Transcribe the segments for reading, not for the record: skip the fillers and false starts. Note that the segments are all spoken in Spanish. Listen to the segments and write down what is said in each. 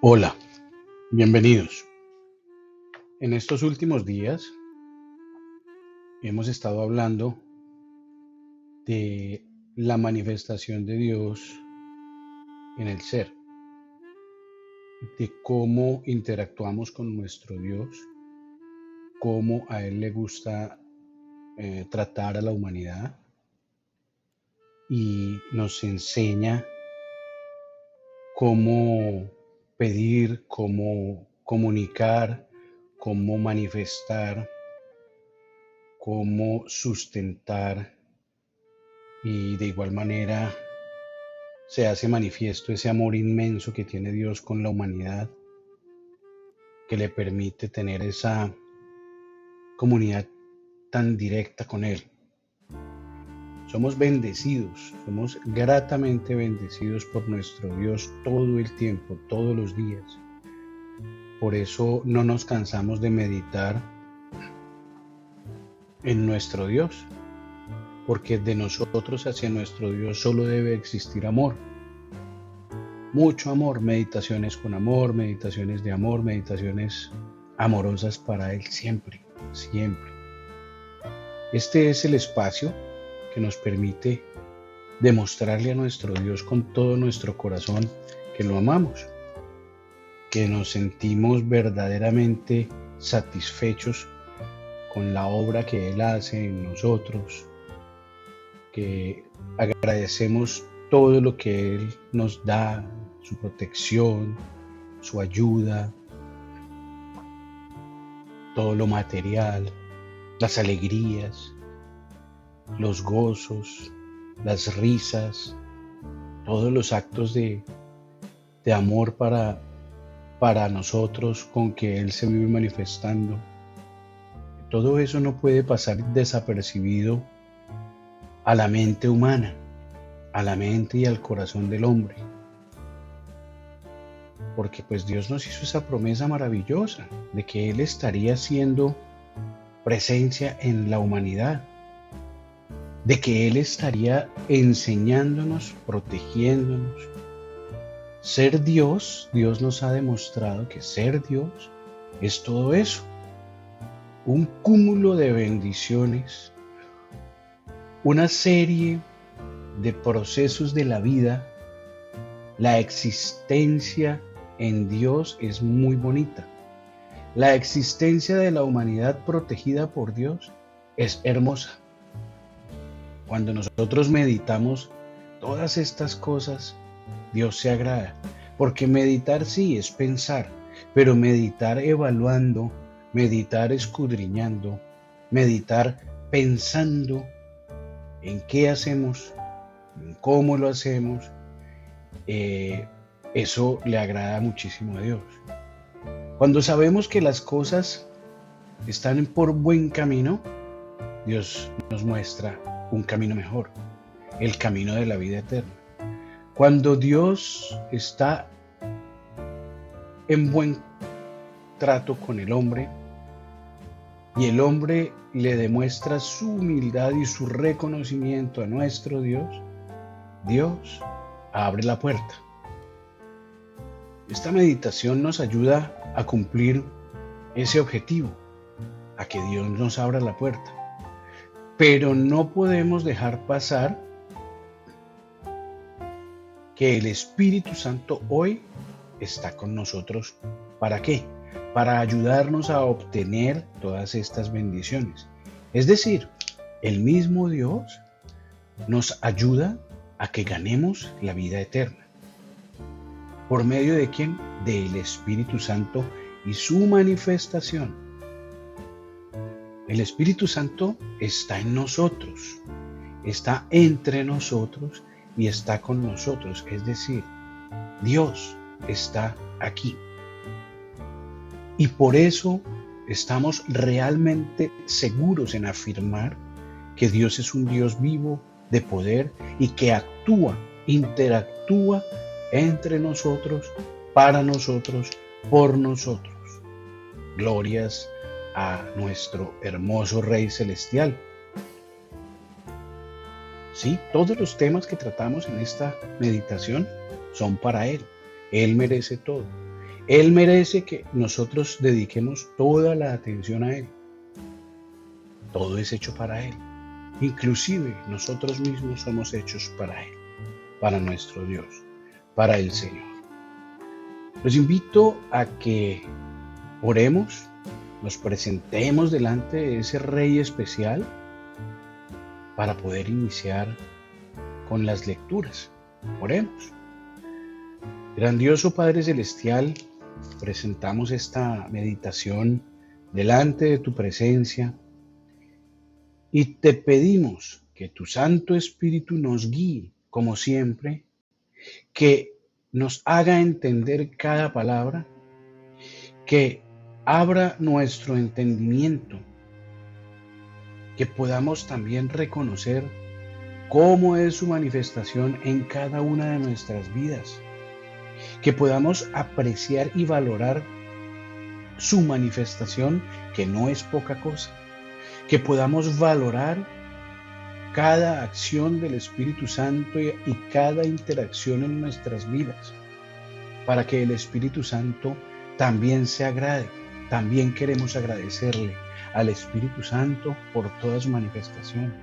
Hola, bienvenidos. En estos últimos días hemos estado hablando de la manifestación de Dios en el ser, de cómo interactuamos con nuestro Dios, cómo a Él le gusta tratar a la humanidad y nos enseña cómo pedir, cómo comunicar, cómo manifestar, cómo sustentar y de igual manera se hace manifiesto ese amor inmenso que tiene Dios con la humanidad, que le permite tener esa comunidad tan directa con Él. Somos bendecidos, somos gratamente bendecidos por nuestro Dios todo el tiempo, todos los días. Por eso no nos cansamos de meditar en nuestro Dios, porque de nosotros hacia nuestro Dios solo debe existir amor. Mucho amor, meditaciones con amor, meditaciones de amor, meditaciones amorosas para Él siempre, siempre. Este es el espacio que nos permite demostrarle a nuestro Dios con todo nuestro corazón que lo amamos, que nos sentimos verdaderamente satisfechos con la obra que Él hace en nosotros, que agradecemos todo lo que Él nos da, su protección, su ayuda, todo lo material, las alegrías, los gozos, las risas, todos los actos de amor para nosotros con que Él se vive manifestando. Todo eso no puede pasar desapercibido a la mente humana, a la mente y al corazón del hombre. Porque pues Dios nos hizo esa promesa maravillosa de que Él estaría haciendo presencia en la humanidad, de que Él estaría enseñándonos, protegiéndonos. Ser Dios, Dios nos ha demostrado que ser Dios es todo eso, un cúmulo de bendiciones, una serie de procesos de la vida. La existencia en Dios es muy bonita. La existencia de la humanidad protegida por Dios es hermosa. Cuando nosotros meditamos todas estas cosas, Dios se agrada. Porque meditar sí es pensar, pero meditar evaluando, meditar escudriñando, meditar pensando en qué hacemos, en cómo lo hacemos, eso le agrada muchísimo a Dios. Cuando sabemos que las cosas están por buen camino, Dios nos muestra un camino mejor, el camino de la vida eterna. Cuando Dios está en buen trato con el hombre y el hombre le demuestra su humildad y su reconocimiento a nuestro Dios, Dios abre la puerta. Esta meditación nos ayuda a cumplir ese objetivo, a que Dios nos abra la puerta. Pero no podemos dejar pasar que el Espíritu Santo hoy está con nosotros. ¿Para qué? Para ayudarnos a obtener todas estas bendiciones. Es decir, el mismo Dios nos ayuda a que ganemos la vida eterna. ¿Por medio de quién? Del Espíritu Santo y su manifestación. El Espíritu Santo está en nosotros, está entre nosotros y está con nosotros. Es decir, Dios está aquí. Y por eso estamos realmente seguros en afirmar que Dios es un Dios vivo, de poder y que actúa, interactúa entre nosotros, para nosotros, por nosotros. Glorias a nuestro hermoso Rey Celestial. Sí, todos los temas que tratamos en esta meditación son para Él. Él merece todo. Él merece que nosotros dediquemos toda la atención a Él. Todo es hecho para Él. Inclusive nosotros mismos somos hechos para Él, para nuestro Dios, para el Señor. Los invito a que oremos, nos presentemos delante de ese Rey especial para poder iniciar con las lecturas. Oremos. Grandioso Padre Celestial, presentamos esta meditación delante de tu presencia y te pedimos que tu Santo Espíritu nos guíe, como siempre, que nos haga entender cada palabra, que abra nuestro entendimiento, que podamos también reconocer cómo es su manifestación en cada una de nuestras vidas, que podamos apreciar y valorar su manifestación, que no es poca cosa, que podamos valorar cada acción del Espíritu Santo y cada interacción en nuestras vidas, para que el Espíritu Santo también se agrade. También queremos agradecerle al Espíritu Santo por toda su manifestación.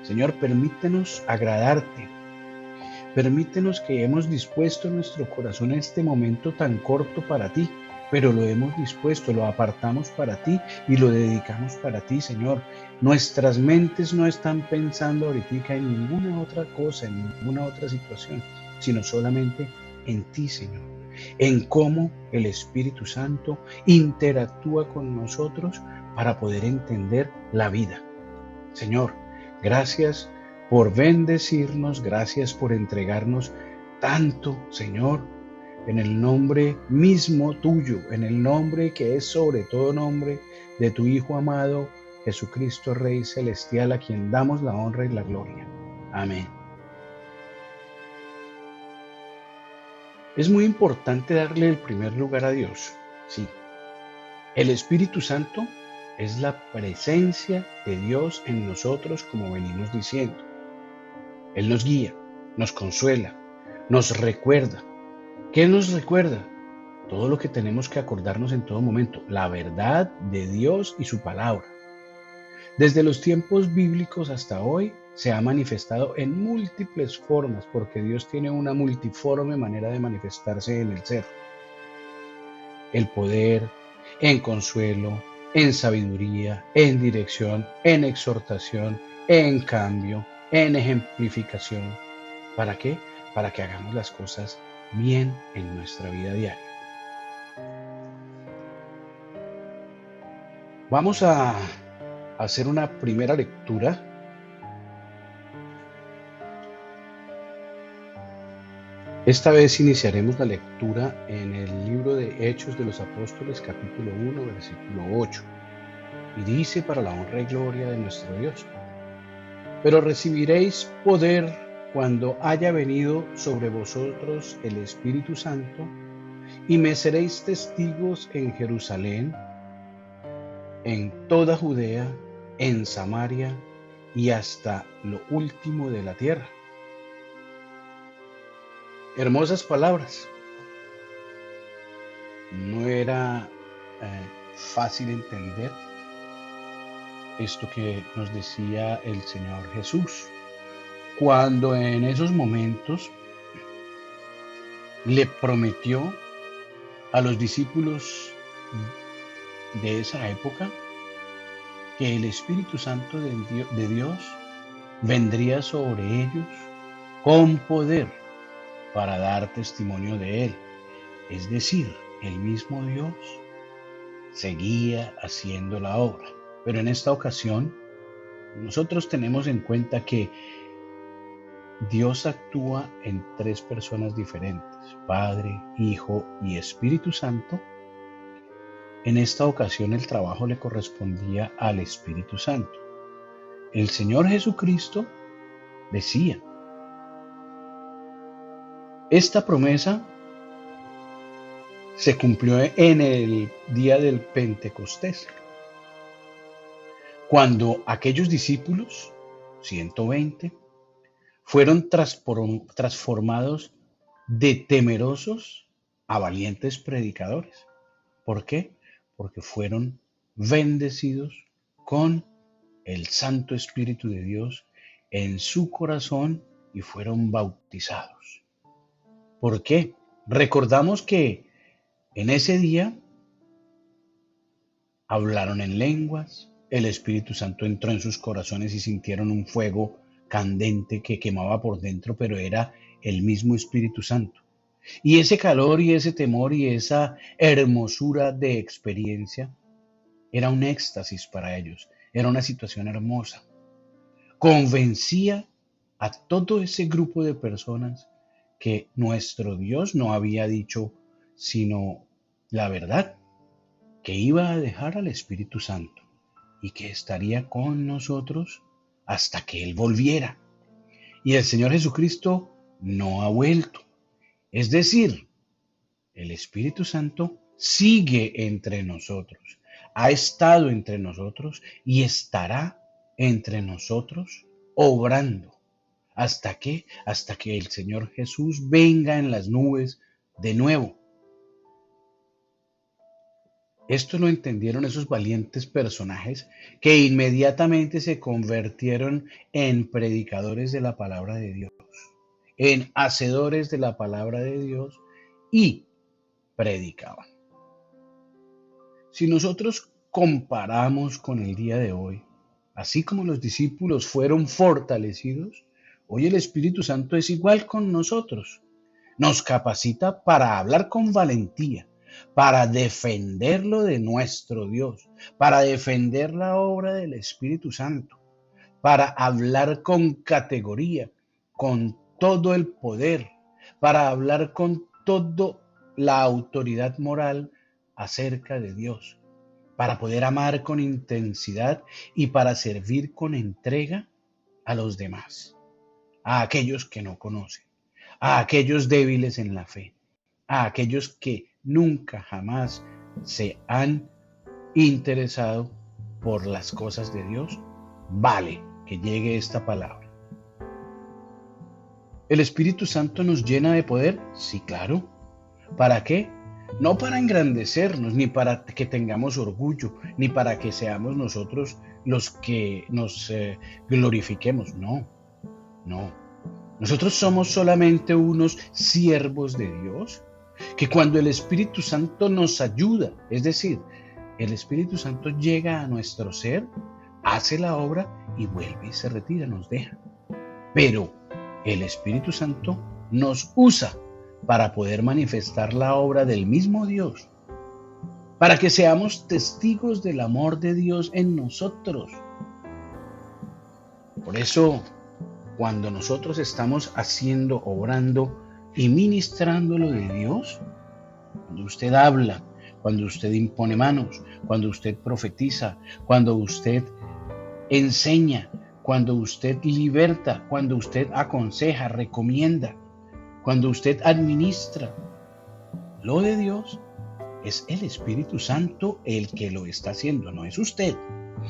Señor, permítenos agradarte. Permítenos que hemos dispuesto nuestro corazón en este momento tan corto para ti, pero lo hemos dispuesto, lo apartamos para ti y lo dedicamos para ti, Señor. Nuestras mentes no están pensando ahorita en ninguna otra cosa, en ninguna otra situación, sino solamente en ti, Señor. En cómo el Espíritu Santo interactúa con nosotros para poder entender la vida. Señor, gracias por bendecirnos, gracias por entregarnos tanto, Señor, en el nombre mismo tuyo, en el nombre que es sobre todo nombre de tu Hijo amado, Jesucristo Rey Celestial, a quien damos la honra y la gloria. Amén. Es muy importante darle el primer lugar a Dios. Sí, el Espíritu Santo es la presencia de Dios en nosotros, como venimos diciendo. Él nos guía, nos consuela, nos recuerda. ¿Qué nos recuerda? Todo lo que tenemos que acordarnos en todo momento, la verdad de Dios y su palabra. Desde los tiempos bíblicos hasta hoy se ha manifestado en múltiples formas, porque Dios tiene una multiforme manera de manifestarse en el ser. El poder, en consuelo, en sabiduría, en dirección, en exhortación, en cambio, en ejemplificación. ¿Para qué? Para que hagamos las cosas bien en nuestra vida diaria. Vamos a hacer una primera lectura. Esta vez iniciaremos la lectura en el libro de Hechos de los Apóstoles, capítulo 1, versículo 8. Y dice: para la honra y gloria de nuestro Dios. Pero recibiréis poder cuando haya venido sobre vosotros el Espíritu Santo, y me seréis testigos en Jerusalén, en toda Judea, en Samaria y hasta lo último de la tierra. Hermosas palabras. No era fácil entender esto que nos decía el Señor Jesús, cuando en esos momentos le prometió a los discípulos de esa época que el Espíritu Santo de Dios vendría sobre ellos con poder para dar testimonio de Él. Es decir, el mismo Dios seguía haciendo la obra. Pero en esta ocasión, nosotros tenemos en cuenta que Dios actúa en tres personas diferentes: Padre, Hijo y Espíritu Santo. En esta ocasión el trabajo le correspondía al Espíritu Santo. El Señor Jesucristo decía: esta promesa se cumplió en el día del Pentecostés, cuando aquellos discípulos, 120, fueron transformados de temerosos a valientes predicadores. ¿Por qué? Porque fueron bendecidos con el Santo Espíritu de Dios en su corazón y fueron bautizados. ¿Por qué? Recordamos que en ese día hablaron en lenguas, el Espíritu Santo entró en sus corazones y sintieron un fuego candente que quemaba por dentro, pero era el mismo Espíritu Santo. Y ese calor y ese temor y esa hermosura de experiencia era un éxtasis para ellos, era una situación hermosa. Convencía a todo ese grupo de personas que nuestro Dios no había dicho sino la verdad, que iba a dejar al Espíritu Santo y que estaría con nosotros hasta que Él volviera. Y el Señor Jesucristo no ha vuelto. Es decir, el Espíritu Santo sigue entre nosotros, ha estado entre nosotros y estará entre nosotros obrando. ¿Hasta qué? Hasta que el Señor Jesús venga en las nubes de nuevo. Esto lo entendieron esos valientes personajes que inmediatamente se convirtieron en predicadores de la palabra de Dios, en hacedores de la palabra de Dios y predicaban. Si nosotros comparamos con el día de hoy, así como los discípulos fueron fortalecidos, hoy el Espíritu Santo es igual con nosotros. Nos capacita para hablar con valentía, para defenderlo de nuestro Dios, para defender la obra del Espíritu Santo, para hablar con categoría, con todo el poder, para hablar con toda la autoridad moral acerca de Dios, para poder amar con intensidad y para servir con entrega a los demás, a aquellos que no conocen, a aquellos débiles en la fe, a aquellos que nunca jamás se han interesado por las cosas de Dios. Vale que llegue esta palabra. ¿El Espíritu Santo nos llena de poder? Sí, claro. ¿Para qué? No para engrandecernos, ni para que tengamos orgullo, ni para que seamos nosotros los que nos glorifiquemos. No, no. Nosotros somos solamente unos siervos de Dios, que cuando el Espíritu Santo nos ayuda, es decir, el Espíritu Santo llega a nuestro ser, hace la obra y vuelve y se retira, nos deja. Pero el Espíritu Santo nos usa para poder manifestar la obra del mismo Dios, para que seamos testigos del amor de Dios en nosotros. Por eso, cuando nosotros estamos haciendo, obrando y ministrando lo de Dios, cuando usted habla, cuando usted impone manos, cuando usted profetiza, cuando usted enseña, cuando usted liberta, cuando usted aconseja, recomienda, cuando usted administra lo de Dios, es el Espíritu Santo el que lo está haciendo, no es usted.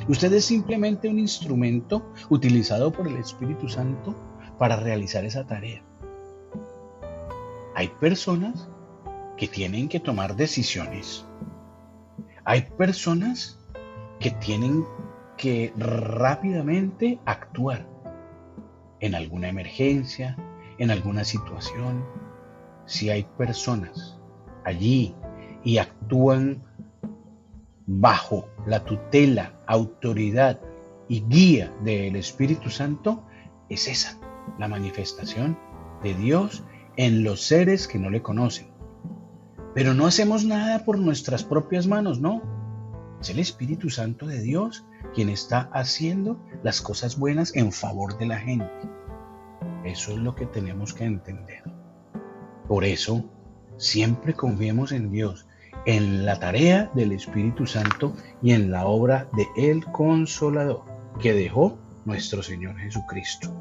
Usted es simplemente un instrumento utilizado por el Espíritu Santo para realizar esa tarea. Hay personas que tienen que tomar decisiones. Hay personas que tienen que rápidamente actuar en alguna emergencia, en alguna situación. Si hay personas allí y actúan bajo la tutela, autoridad y guía del Espíritu Santo, es esa la manifestación de Dios en los seres que no le conocen. Pero no hacemos nada por nuestras propias manos, no. Es el Espíritu Santo de Dios quien está haciendo las cosas buenas en favor de la gente. Eso es lo que tenemos que entender. Por eso, siempre confiemos en Dios, en la tarea del Espíritu Santo y en la obra de el Consolador que dejó nuestro Señor Jesucristo.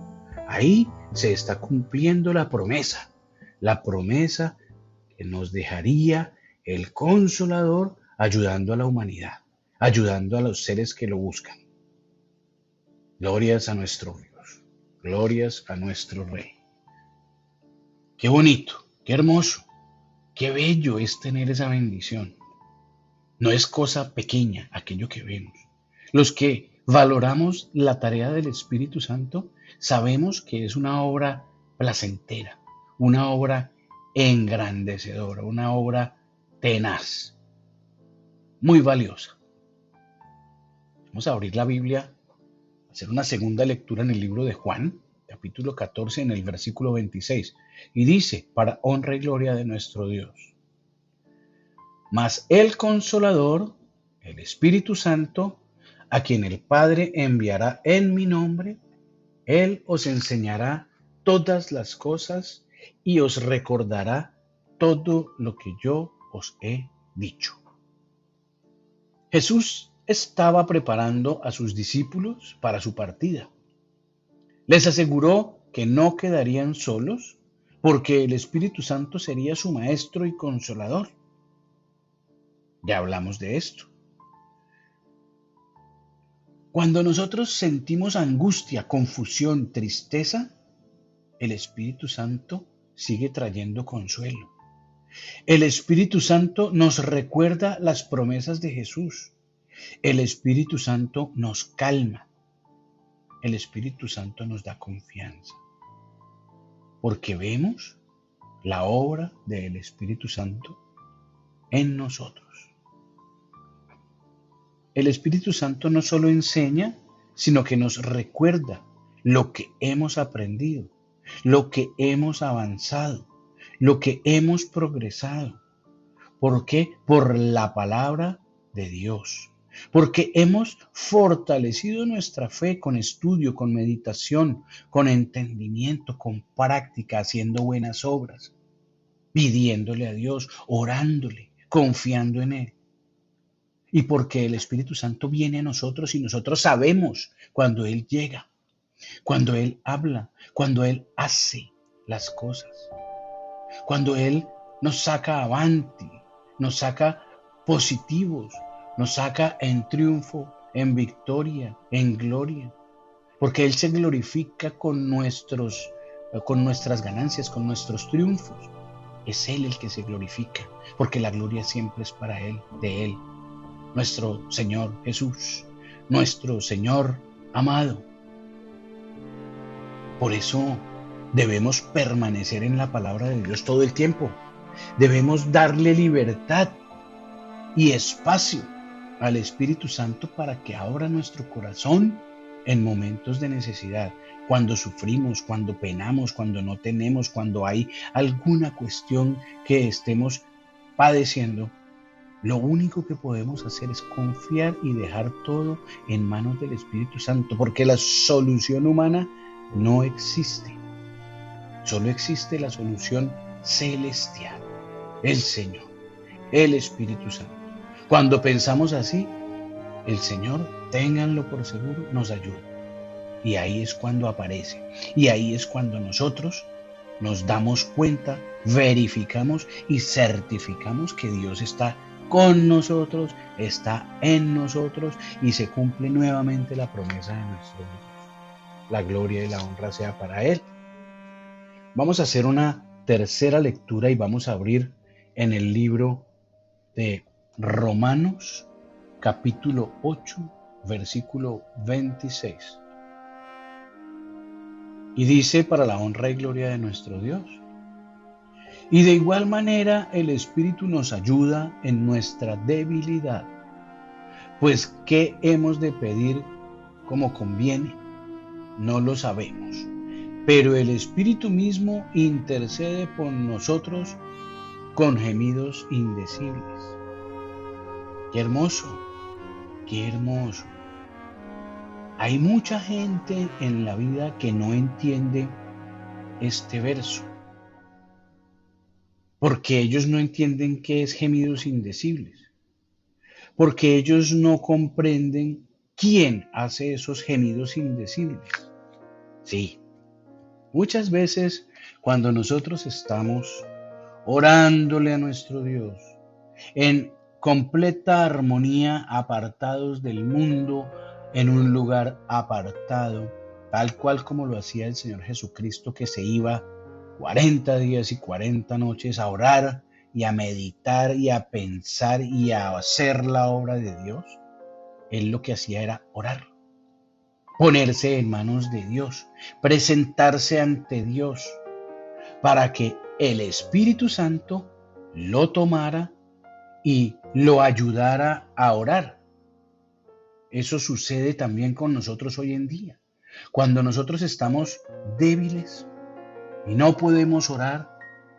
Ahí se está cumpliendo la promesa que nos dejaría el Consolador ayudando a la humanidad, ayudando a los seres que lo buscan. Glorias a nuestro Dios, glorias a nuestro Rey. Qué bonito, qué hermoso Qué bello es tener esa bendición. No es cosa pequeña aquello que vemos. Los que valoramos la tarea del Espíritu Santo sabemos que es una obra placentera, una obra engrandecedora, una obra tenaz, muy valiosa. Vamos a abrir la Biblia, hacer una segunda lectura en el libro de Juan, capítulo 14, en el versículo 26, y dice, para honra y gloria de nuestro Dios. Mas el Consolador, el Espíritu Santo, a quien el Padre enviará en mi nombre, Él os enseñará todas las cosas y os recordará todo lo que yo os he dicho. Jesús estaba preparando a sus discípulos para su partida. Les aseguró que no quedarían solos porque el Espíritu Santo sería su maestro y consolador. Ya hablamos de esto. Cuando nosotros sentimos angustia, confusión, tristeza, el Espíritu Santo sigue trayendo consuelo. El Espíritu Santo nos recuerda las promesas de Jesús. El Espíritu Santo nos calma. El Espíritu Santo nos da confianza. Porque vemos la obra del Espíritu Santo en nosotros. El Espíritu Santo no solo enseña, sino que nos recuerda lo que hemos aprendido, lo que hemos avanzado, lo que hemos progresado. ¿Por qué? Por la palabra de Dios. Porque hemos fortalecido nuestra fe con estudio, con meditación, con entendimiento, con práctica, haciendo buenas obras, pidiéndole a Dios, orándole, confiando en Él. Y porque el Espíritu Santo viene a nosotros y nosotros sabemos cuando Él llega, cuando Él habla, cuando Él hace las cosas, cuando Él nos saca avanti, nos saca positivos, nos saca en triunfo, en victoria, en gloria, porque Él se glorifica con nuestras ganancias, con nuestros triunfos. Es Él el que se glorifica, porque la gloria siempre es para Él, de Él. Nuestro Señor Jesús, nuestro Señor amado. Por eso debemos permanecer en la palabra de Dios todo el tiempo. Debemos darle libertad y espacio al Espíritu Santo para que abra nuestro corazón en momentos de necesidad, cuando sufrimos, cuando penamos, cuando no tenemos, cuando hay alguna cuestión que estemos padeciendo. Lo único que podemos hacer es confiar y dejar todo en manos del Espíritu Santo, porque la solución humana no existe. Solo existe la solución celestial, el Señor, el Espíritu Santo. Cuando pensamos así, el Señor, ténganlo por seguro, nos ayuda. Y ahí es cuando aparece. Y ahí es cuando nosotros nos damos cuenta, verificamos y certificamos que Dios está con nosotros, está en nosotros y se cumple nuevamente la promesa de nuestro Dios. La gloria y la honra sea para Él. Vamos a hacer una tercera lectura y vamos a abrir en el libro de Romanos, capítulo 8, versículo 26. Y dice, para la honra y gloria de nuestro Dios. Y de igual manera el Espíritu nos ayuda en nuestra debilidad. Pues, ¿qué hemos de pedir como conviene? No lo sabemos. Pero el Espíritu mismo intercede por nosotros con gemidos indecibles. ¡Qué hermoso! ¡Qué hermoso! Hay mucha gente en la vida que no entiende este verso, porque ellos no entienden qué es gemidos indecibles, porque ellos no comprenden quién hace esos gemidos indecibles. Sí, muchas veces cuando nosotros estamos orándole a nuestro Dios en completa armonía, apartados del mundo, en un lugar apartado, tal cual como lo hacía el Señor Jesucristo, que se iba 40 días y 40 noches a orar y a meditar y a pensar y a hacer la obra de Dios, él lo que hacía era orar, ponerse en manos de Dios, presentarse ante Dios para que el Espíritu Santo lo tomara y lo ayudara a orar. Eso sucede también con nosotros hoy en día. Cuando nosotros estamos débiles y no podemos orar,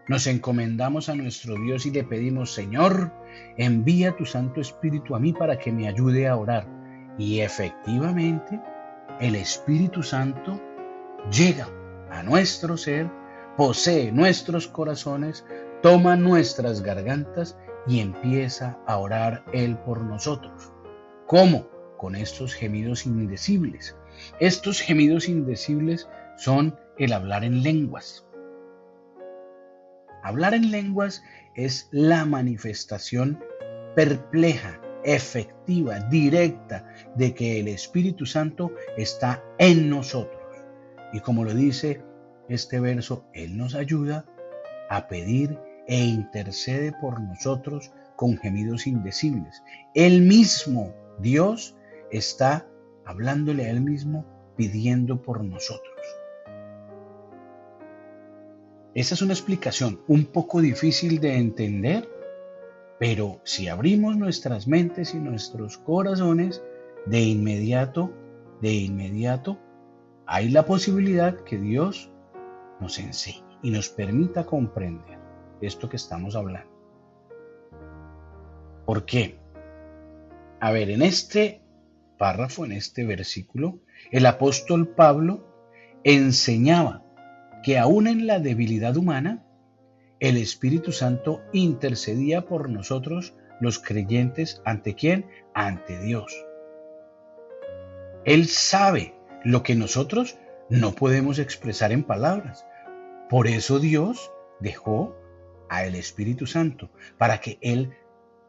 nos encomendamos a nuestro Dios y le pedimos: Señor, envía tu Santo Espíritu a mí para que me ayude a orar. Y efectivamente, el Espíritu Santo llega a nuestro ser, posee nuestros corazones, toma nuestras gargantas y empieza a orar Él por nosotros. ¿Cómo? Con estos gemidos indecibles. Estos gemidos indecibles son el hablar en lenguas. Hablar en lenguas es la manifestación perpleja, efectiva, directa de que el Espíritu Santo está en nosotros. Y como lo dice este verso, Él nos ayuda a pedir e intercede por nosotros con gemidos indecibles. Él mismo, Dios, está hablándole a Él mismo, pidiendo por nosotros. Esa es una explicación un poco difícil de entender, pero si abrimos nuestras mentes y nuestros corazones, de inmediato, hay la posibilidad que Dios nos enseñe y nos permita comprender esto que estamos hablando. ¿Por qué? A ver, en este párrafo, en este versículo, el apóstol Pablo enseñaba que aún en la debilidad humana, el Espíritu Santo intercedía por nosotros, los creyentes, ¿ante quién? Ante Dios. Él sabe lo que nosotros no podemos expresar en palabras. Por eso Dios dejó al Espíritu Santo, para que Él,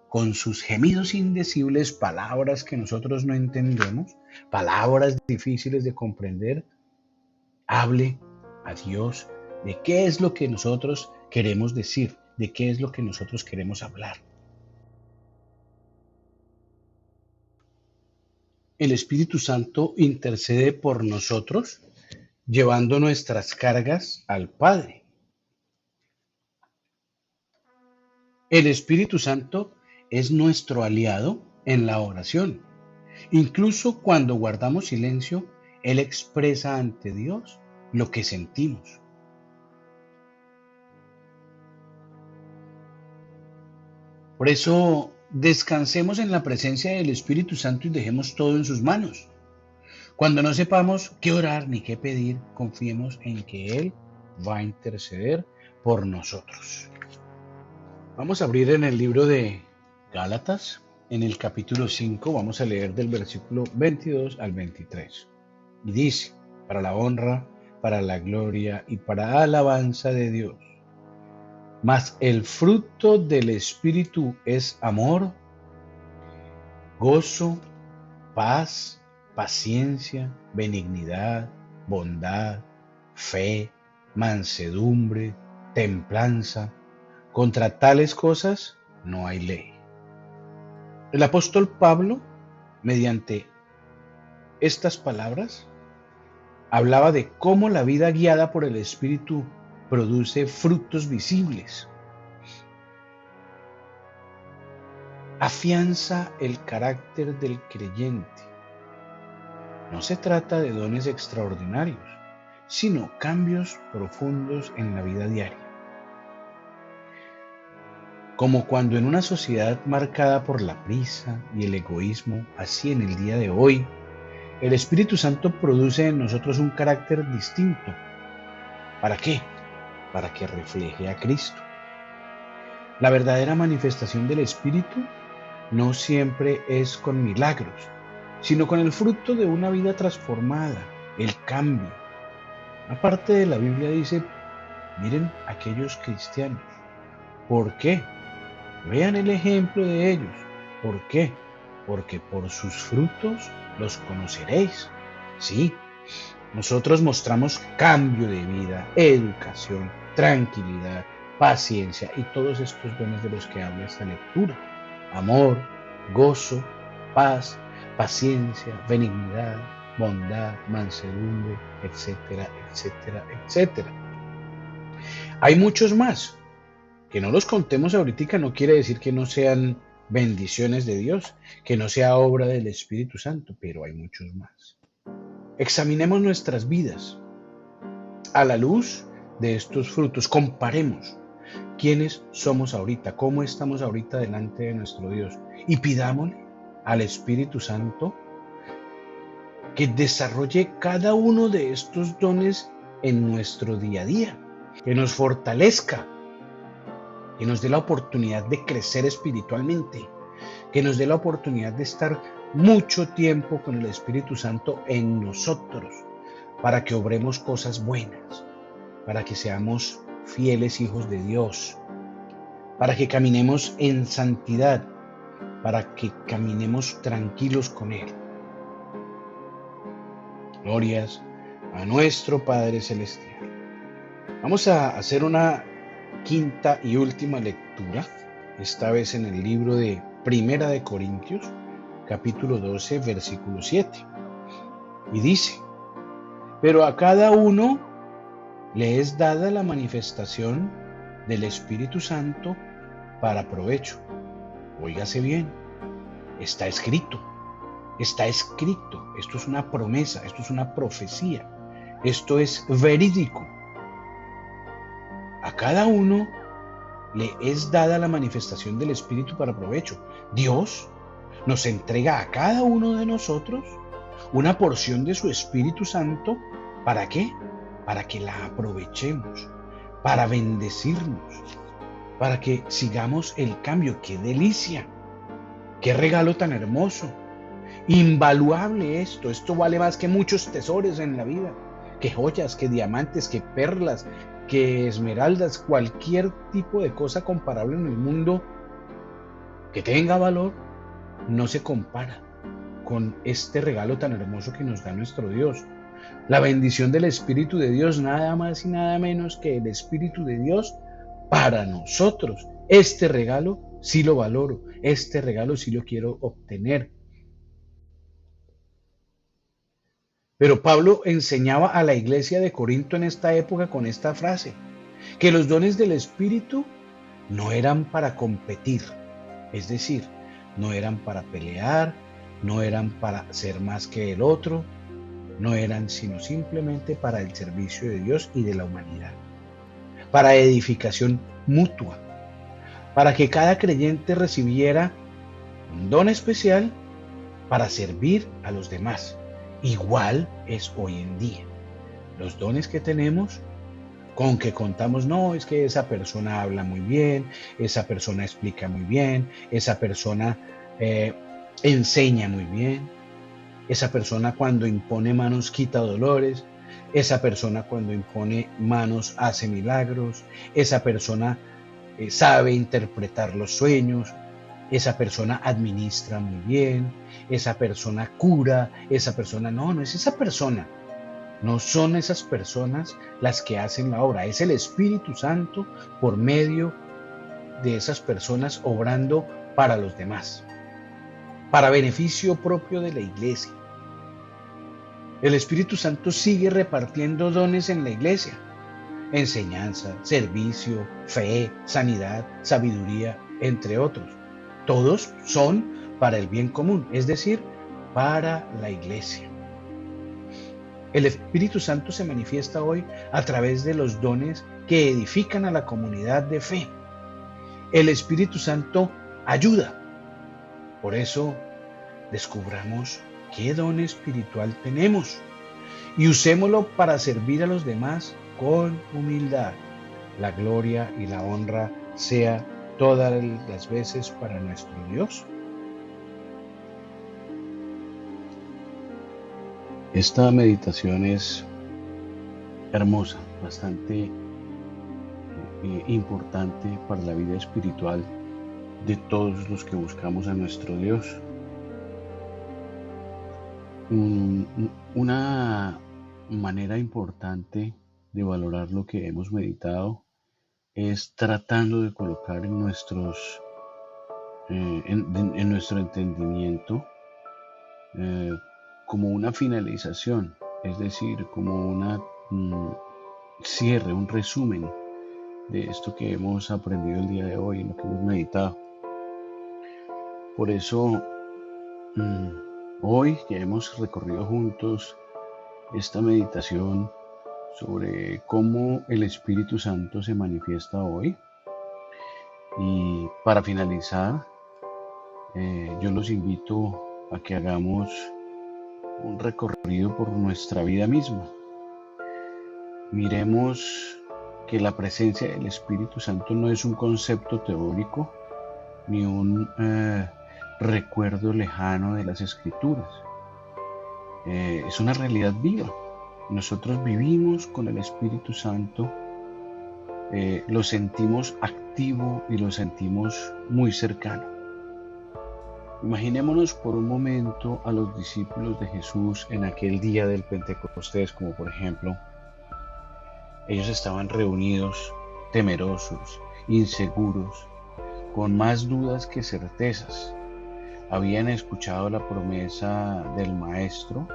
con sus gemidos indecibles, palabras que nosotros no entendemos, palabras difíciles de comprender, hable a Dios de qué es lo que nosotros queremos decir, de qué es lo que nosotros queremos hablar. El Espíritu Santo intercede por nosotros, llevando nuestras cargas al Padre. El Espíritu Santo es nuestro aliado en la oración. Incluso cuando guardamos silencio, Él expresa ante Dios lo que sentimos. Por eso, descansemos en la presencia del Espíritu Santo y dejemos todo en sus manos. Cuando no sepamos qué orar ni qué pedir, confiemos en que Él va a interceder por nosotros. Vamos a abrir en el libro de Gálatas, en el capítulo 5, vamos a leer del versículo 22 al 23. Y dice: para la honra, para la gloria y para alabanza de Dios. Mas el fruto del Espíritu es amor, gozo, paz, paciencia, benignidad, bondad, fe, mansedumbre, templanza. Contra tales cosas no hay ley. El apóstol Pablo, mediante estas palabras, hablaba de cómo la vida guiada por el Espíritu produce frutos visibles. Afianza el carácter del creyente. No se trata de dones extraordinarios, sino cambios profundos en la vida diaria. Como cuando en una sociedad marcada por la prisa y el egoísmo, así en el día de hoy, el Espíritu Santo produce en nosotros un carácter distinto. ¿Para qué? Para que refleje a Cristo. La verdadera manifestación del Espíritu no siempre es con milagros, sino con el fruto de una vida transformada, el cambio. Una parte de la Biblia dice: miren aquellos cristianos. ¿Por qué? Vean el ejemplo de ellos. ¿Por qué? Porque por sus frutos los conoceréis. Sí, nosotros mostramos cambio de vida, educación, tranquilidad, paciencia y todos estos dones de los que habla esta lectura. Amor, gozo, paz, paciencia, benignidad, bondad, mansedumbre, etcétera, etcétera, etcétera. Hay muchos más. Que no los contemos ahorita no quiere decir que no sean bendiciones de Dios, que no sea obra del Espíritu Santo, pero hay muchos más. Examinemos nuestras vidas a la luz de estos frutos. Comparemos quiénes somos ahorita, cómo estamos ahorita delante de nuestro Dios y pidámosle al Espíritu Santo que desarrolle cada uno de estos dones en nuestro día a día, que nos fortalezca, que nos dé la oportunidad de crecer espiritualmente, que nos dé la oportunidad de estar mucho tiempo con el Espíritu Santo en nosotros, para que obremos cosas buenas, para que seamos fieles hijos de Dios, para que caminemos en santidad, para que caminemos tranquilos con Él. Glorias a nuestro Padre Celestial. Vamos a hacer una quinta y última lectura, esta vez en el libro de Primera de Corintios, capítulo 12, versículo 7. Y dice: pero a cada uno le es dada la manifestación del Espíritu Santo para provecho. Óigase bien, está escrito, esto es una promesa, esto es una profecía, esto es verídico. A cada uno le es dada la manifestación del Espíritu para provecho. Dios nos entrega a cada uno de nosotros una porción de su Espíritu Santo. ¿Para qué? Para que la aprovechemos, para bendecirnos, para que sigamos el cambio. ¡Qué delicia! ¡Qué regalo tan hermoso! Invaluable esto. Esto vale más que muchos tesoros en la vida, que joyas, que diamantes, que perlas, que esmeraldas, cualquier tipo de cosa comparable en el mundo que tenga valor, no se compara con este regalo tan hermoso que nos da nuestro Dios. La bendición del Espíritu de Dios, nada más y nada menos que el Espíritu de Dios para nosotros. Este regalo sí lo valoro, este regalo sí lo quiero obtener. Pero Pablo enseñaba a la iglesia de Corinto en esta época con esta frase, que los dones del Espíritu no eran para competir, es decir, no eran para pelear, no eran para ser más que el otro, no eran sino simplemente para el servicio de Dios y de la humanidad, para edificación mutua, para que cada creyente recibiera un don especial para servir a los demás. Igual es hoy en día. Los dones que tenemos, con que contamos, no, es que esa persona habla muy bien, esa persona explica muy bien, esa persona enseña muy bien, esa persona cuando impone manos quita dolores, esa persona cuando impone manos hace milagros, esa persona sabe interpretar los sueños, esa persona administra muy bien, esa persona cura, esa persona, no es esa persona. No son esas personas las que hacen la obra, es el Espíritu Santo por medio de esas personas obrando para los demás, para beneficio propio de la iglesia. El Espíritu Santo sigue repartiendo dones en la iglesia: enseñanza, servicio, fe, sanidad, sabiduría, entre otros. Todos son para el bien común, es decir, para la iglesia. El Espíritu Santo se manifiesta hoy a través de los dones que edifican a la comunidad de fe. El Espíritu Santo ayuda. Por eso, descubramos qué don espiritual tenemos y usémoslo para servir a los demás con humildad. La gloria y la honra sea todas las veces para nuestro Dios. Esta meditación es hermosa, bastante importante para la vida espiritual de todos los que buscamos a nuestro Dios. Una manera importante de valorar lo que hemos meditado es tratando de colocar en nuestro entendimiento eh, como una finalización, es decir, como una cierre, un resumen de esto que hemos aprendido el día de hoy, en lo que hemos meditado. Por eso, mm, hoy que hemos recorrido juntos esta meditación sobre cómo el Espíritu Santo se manifiesta hoy, y para finalizar, yo los invito a que hagamos un recorrido por nuestra vida misma. Miremos que la presencia del Espíritu Santo no es un concepto teórico ni un recuerdo lejano de las Escrituras. Es una realidad viva. Nosotros vivimos con el Espíritu Santo, lo sentimos activo y lo sentimos muy cercano. Imaginémonos por un momento a los discípulos de Jesús en aquel día del Pentecostés, como por ejemplo, ellos estaban reunidos, temerosos, inseguros, con más dudas que certezas. Habían escuchado la promesa del Maestro,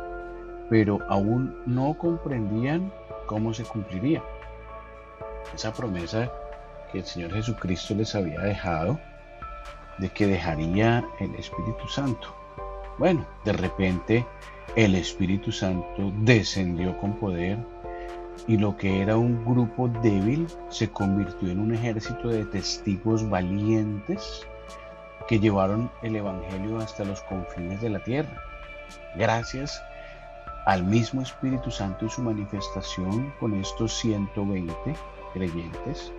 pero aún no comprendían cómo se cumpliría. Esa promesa que el Señor Jesucristo les había dejado, de que dejaría el Espíritu Santo. Bueno, de repente el Espíritu Santo descendió con poder y lo que era un grupo débil se convirtió en un ejército de testigos valientes que llevaron el Evangelio hasta los confines de la tierra. Gracias al mismo Espíritu Santo y su manifestación con estos 120 creyentes,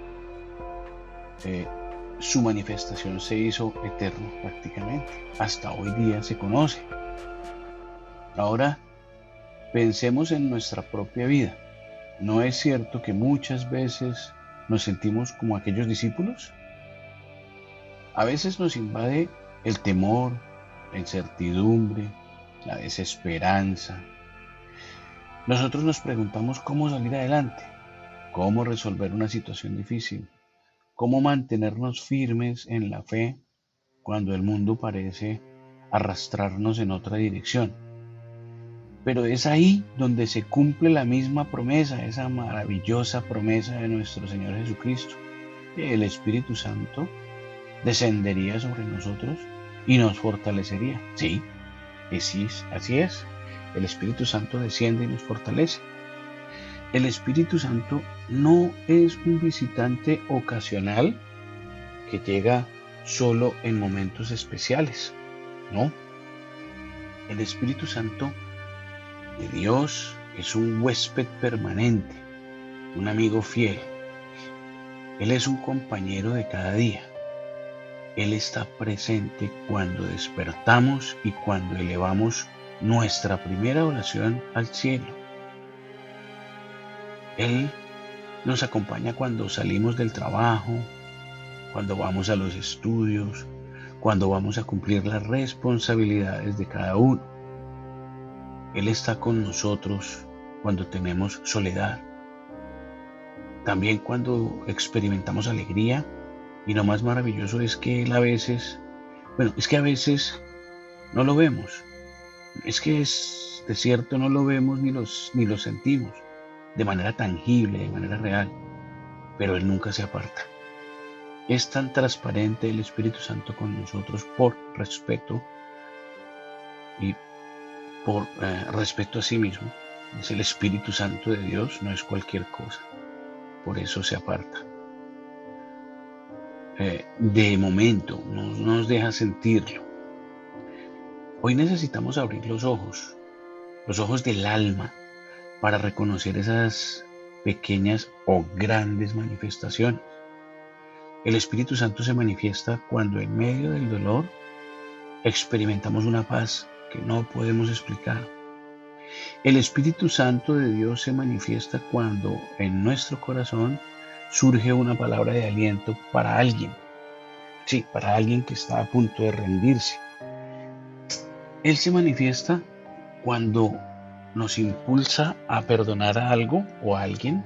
su manifestación se hizo eterna prácticamente. Hasta hoy día se conoce. Ahora pensemos en nuestra propia vida. ¿No es cierto que muchas veces nos sentimos como aquellos discípulos? A veces nos invade el temor, la incertidumbre, la desesperanza. Nosotros nos preguntamos cómo salir adelante, cómo resolver una situación difícil, cómo mantenernos firmes en la fe cuando el mundo parece arrastrarnos en otra dirección. Pero es ahí donde se cumple la misma promesa, esa maravillosa promesa de nuestro Señor Jesucristo. El Espíritu Santo descendería sobre nosotros y nos fortalecería. Sí, así es. El Espíritu Santo desciende y nos fortalece. El Espíritu Santo no es un visitante ocasional que llega solo en momentos especiales. No. El Espíritu Santo de Dios es un huésped permanente, un amigo fiel. Él es un compañero de cada día. Él está presente cuando despertamos y cuando elevamos nuestra primera oración al cielo. Él nos acompaña cuando salimos del trabajo, cuando vamos a los estudios, cuando vamos a cumplir las responsabilidades de cada uno. Él está con nosotros cuando tenemos soledad. También cuando experimentamos alegría. Y lo más maravilloso es que Él a veces no lo vemos. Es que es de cierto, no lo vemos ni lo sentimos de manera tangible, de manera real. Pero Él nunca se aparta. Es tan transparente el Espíritu Santo con nosotros por respeto y por respeto a sí mismo. Es el Espíritu Santo de Dios, no es cualquier cosa. Por eso se aparta. De momento, no nos deja sentirlo. Hoy necesitamos abrir los ojos del alma, para reconocer esas pequeñas o grandes manifestaciones. El Espíritu Santo se manifiesta cuando en medio del dolor experimentamos una paz que no podemos explicar. El Espíritu Santo de Dios se manifiesta cuando en nuestro corazón surge una palabra de aliento para alguien. Sí, para alguien que está a punto de rendirse. Él se manifiesta cuando nos impulsa a perdonar a algo o a alguien,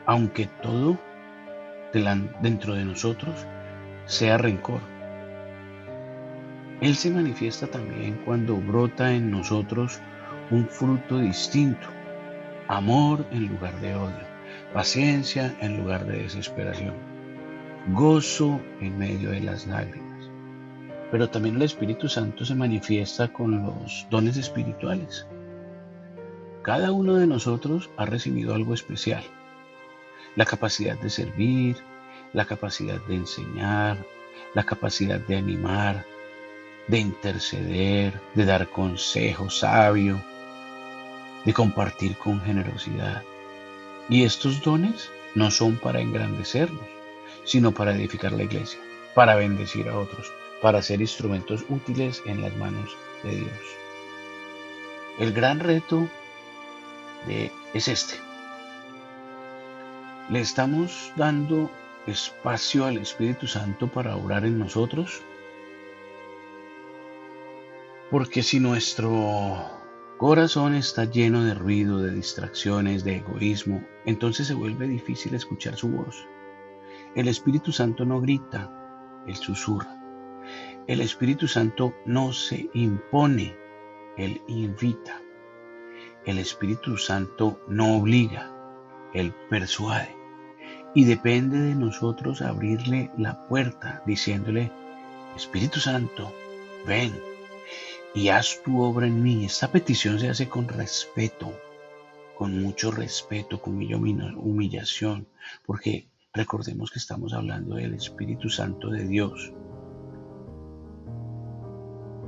aunque todo dentro de nosotros sea rencor. Él se manifiesta también cuando brota en nosotros un fruto distinto: amor en lugar de odio, paciencia en lugar de desesperación, gozo en medio de las lágrimas. Pero también el Espíritu Santo se manifiesta con los dones espirituales. Cada uno de nosotros ha recibido algo especial: la capacidad de servir, la capacidad de enseñar, la capacidad de animar, de interceder, de dar consejo sabio, de compartir con generosidad. Y estos dones no son para engrandecernos, sino para edificar la iglesia, para bendecir a otros, para ser instrumentos útiles en las manos de Dios. El gran reto es este: ¿le estamos dando espacio al Espíritu Santo para obrar en nosotros? Porque si nuestro corazón está lleno de ruido, de distracciones, de egoísmo, entonces se vuelve difícil escuchar su voz. El Espíritu Santo no grita, Él susurra. El Espíritu Santo no se impone, Él invita. El Espíritu Santo no obliga, Él persuade. Y depende de nosotros abrirle la puerta diciéndole: Espíritu Santo, ven y haz tu obra en mí. Esta petición se hace con respeto, con mucho respeto, con humillación, porque recordemos que estamos hablando del Espíritu Santo de Dios.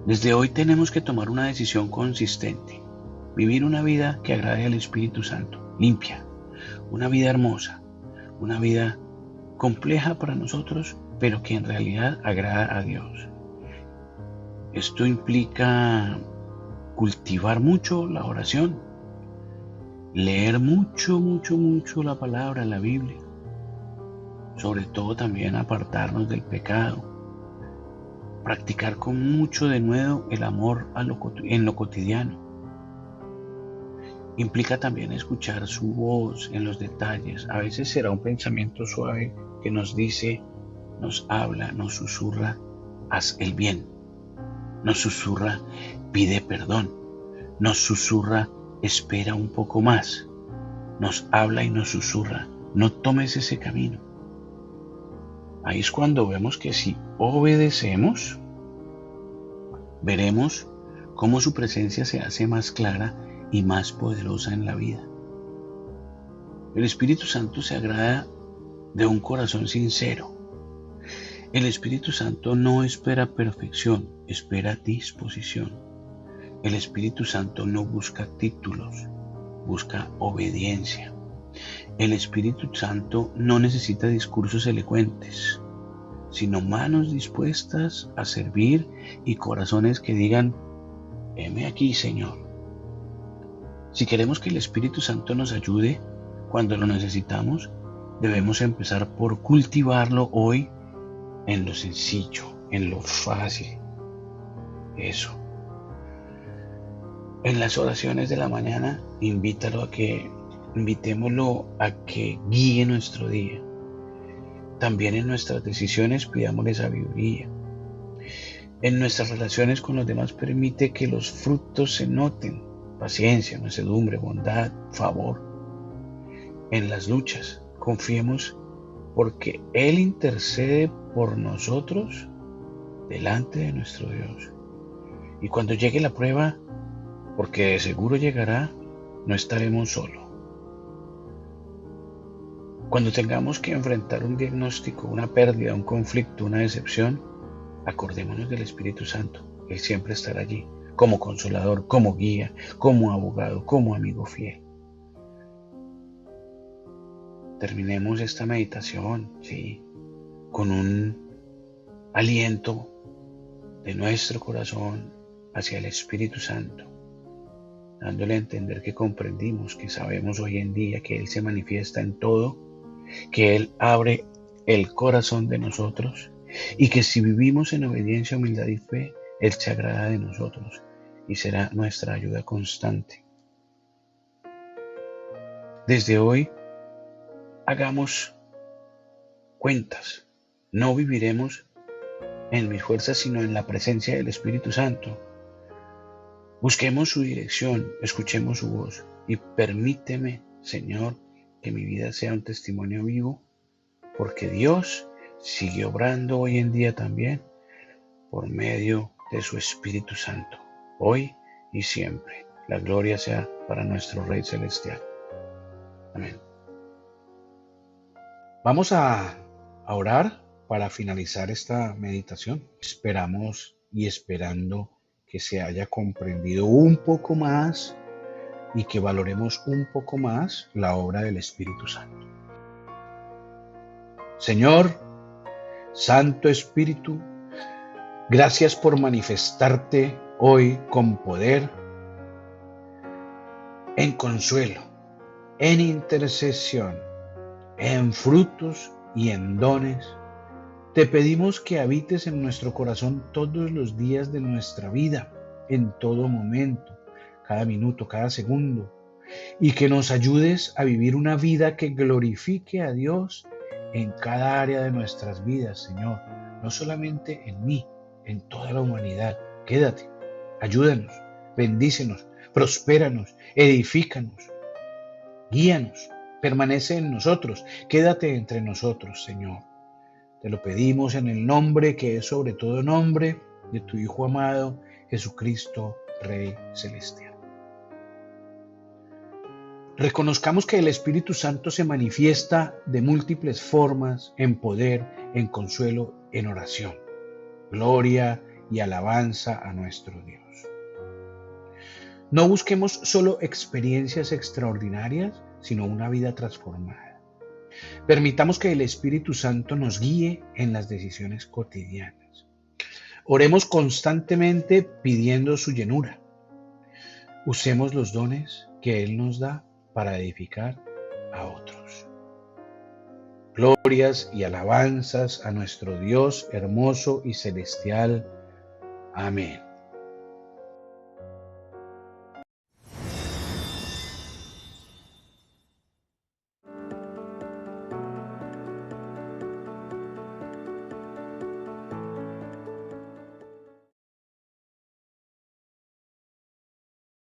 Desde hoy tenemos que tomar una decisión consistente: vivir una vida que agrade al Espíritu Santo, limpia, una vida hermosa, una vida compleja para nosotros, pero que en realidad agrada a Dios. Esto implica cultivar mucho la oración, leer mucho la palabra, la Biblia, sobre todo también apartarnos del pecado, practicar con mucho denuedo el amor en lo cotidiano. Implica también escuchar su voz en los detalles. A veces será un pensamiento suave que nos dice, nos habla, nos susurra: haz el bien. Nos susurra: pide perdón. Nos susurra: espera un poco más. Nos habla y nos susurra: no tomes ese camino. Ahí es cuando vemos que si obedecemos, veremos cómo su presencia se hace más clara y más poderosa en la vida. El Espíritu Santo se agrada de un corazón sincero. El Espíritu Santo no espera perfección, espera disposición. El Espíritu Santo no busca títulos, busca obediencia. El Espíritu Santo no necesita discursos elocuentes, sino manos dispuestas a servir y corazones que digan: heme aquí, Señor. Si queremos que el Espíritu Santo nos ayude cuando lo necesitamos, debemos empezar por cultivarlo hoy en lo sencillo, en lo fácil. Eso. En las oraciones de la mañana, invitémoslo a que guíe nuestro día. También en nuestras decisiones pidámosle sabiduría. En nuestras relaciones con los demás permite que los frutos se noten: paciencia, mansedumbre, bondad, favor. En las luchas, confiemos porque Él intercede por nosotros delante de nuestro Dios. Y cuando llegue la prueba, porque de seguro llegará, no estaremos solos. Cuando tengamos que enfrentar un diagnóstico, una pérdida, un conflicto, una decepción, acordémonos del Espíritu Santo. Él siempre estará allí, como consolador, como guía, como abogado, como amigo fiel. Terminemos esta meditación, ¿sí?, con un aliento de nuestro corazón hacia el Espíritu Santo, dándole a entender que comprendimos, que sabemos hoy en día que Él se manifiesta en todo, que Él abre el corazón de nosotros y que si vivimos en obediencia, humildad y fe, Él se agrada de nosotros y será nuestra ayuda constante. Desde hoy, hagamos cuentas. No viviremos en mis fuerzas, sino en la presencia del Espíritu Santo. Busquemos su dirección, escuchemos su voz y permíteme, Señor, que mi vida sea un testimonio vivo, porque Dios sigue obrando hoy en día también por medio de su Espíritu Santo, hoy y siempre. La gloria sea para nuestro Rey Celestial. Amén. Vamos a orar para finalizar esta meditación. Esperamos y esperando que se haya comprendido un poco más y que valoremos un poco más la obra del Espíritu Santo. Señor, Santo Espíritu, gracias por manifestarte hoy con poder, en consuelo, en intercesión, en frutos y en dones. Te pedimos que habites en nuestro corazón todos los días de nuestra vida, en todo momento, cada minuto, cada segundo, y que nos ayudes a vivir una vida que glorifique a Dios en cada área de nuestras vidas, Señor, no solamente en mí, en toda la humanidad. Quédate, ayúdanos, bendícenos, prospéranos, edifícanos, guíanos, permanece en nosotros, quédate entre nosotros, Señor. Te lo pedimos en el nombre que es sobre todo nombre de tu Hijo amado, Jesucristo, Rey Celestial. Reconozcamos que el Espíritu Santo se manifiesta de múltiples formas, en poder, en consuelo, en oración. Gloria y alabanza a nuestro Dios. No busquemos solo experiencias extraordinarias, sino una vida transformada. Permitamos que el Espíritu Santo nos guíe en las decisiones cotidianas. Oremos constantemente pidiendo su llenura. Usemos los dones que Él nos da para edificar a otros. Glorias y alabanzas a nuestro Dios hermoso y celestial. Amén.